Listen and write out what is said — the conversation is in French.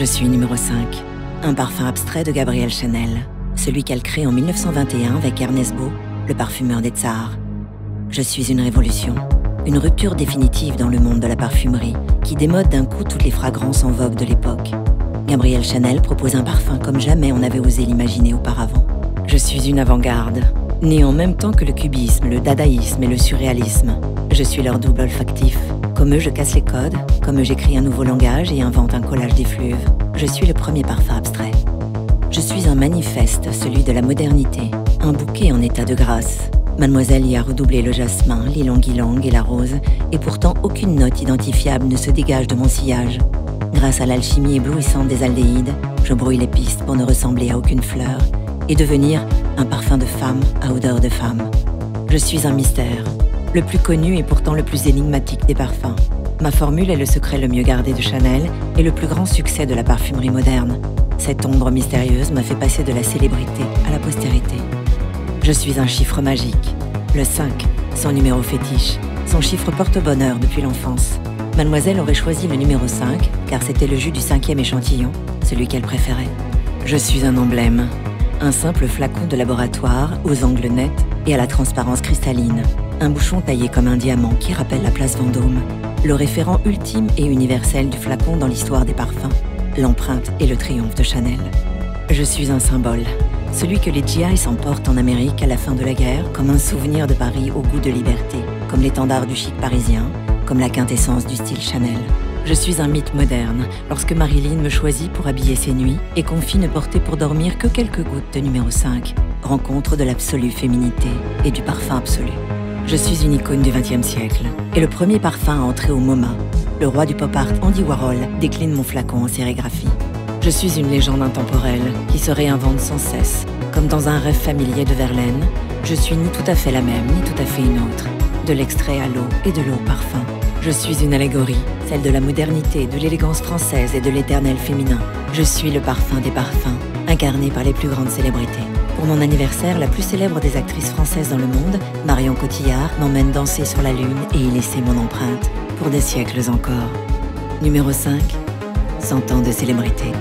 Je suis numéro 5, un parfum abstrait de Gabrielle Chanel, celui qu'elle crée en 1921 avec Ernest Beau, le parfumeur des tsars. Je suis une révolution, une rupture définitive dans le monde de la parfumerie qui démode d'un coup toutes les fragrances en vogue de l'époque. Gabrielle Chanel propose un parfum comme jamais on n'avait osé l'imaginer auparavant. Je suis une avant-garde, née en même temps que le cubisme, le dadaïsme et le surréalisme. Je suis leur double olfactif. Comme eux, je casse les codes, comme eux, j'écris un nouveau langage et invente un collage d'effluves. Je suis le premier parfum abstrait. Je suis un manifeste, celui de la modernité, un bouquet en état de grâce. Mademoiselle y a redoublé le jasmin, l'ilang-ilang et la rose, et pourtant aucune note identifiable ne se dégage de mon sillage. Grâce à l'alchimie éblouissante des aldéhydes, je brouille les pistes pour ne ressembler à aucune fleur et devenir un parfum de femme à odeur de femme. Je suis un mystère, le plus connu et pourtant le plus énigmatique des parfums. Ma formule est le secret le mieux gardé de Chanel et le plus grand succès de la parfumerie moderne. Cette ombre mystérieuse m'a fait passer de la célébrité à la postérité. Je suis un chiffre magique, le 5, son numéro fétiche. Son chiffre porte-bonheur depuis l'enfance. Mademoiselle aurait choisi le numéro 5, car c'était le jus du 5e échantillon, celui qu'elle préférait. Je suis un emblème, un simple flacon de laboratoire aux angles nets et à la transparence cristalline. Un bouchon taillé comme un diamant qui rappelle la place Vendôme. Le référent ultime et universel du flacon dans l'histoire des parfums. L'empreinte et le triomphe de Chanel. Je suis un symbole, celui que les GI s'emportent en Amérique à la fin de la guerre comme un souvenir de Paris au goût de liberté, comme l'étendard du chic parisien, comme la quintessence du style Chanel. Je suis un mythe moderne, lorsque Marilyn me choisit pour habiller ses nuits et confie ne porter pour dormir que quelques gouttes de numéro 5, rencontre de l'absolue féminité et du parfum absolu. Je suis une icône du XXe siècle et le premier parfum à entrer au MoMA. Le roi du pop art Andy Warhol décline mon flacon en sérigraphie. Je suis une légende intemporelle qui se réinvente sans cesse. Comme dans un rêve familier de Verlaine, je suis ni tout à fait la même, ni tout à fait une autre. De l'extrait à l'eau et de l'eau au parfum. Je suis une allégorie, celle de la modernité, de l'élégance française et de l'éternel féminin. Je suis le parfum des parfums, incarné par les plus grandes célébrités. Pour mon anniversaire, la plus célèbre des actrices françaises dans le monde, Marion Cotillard, m'emmène danser sur la lune et y laisser mon empreinte, pour des siècles encore. Numéro 5, 100 ans de célébrité.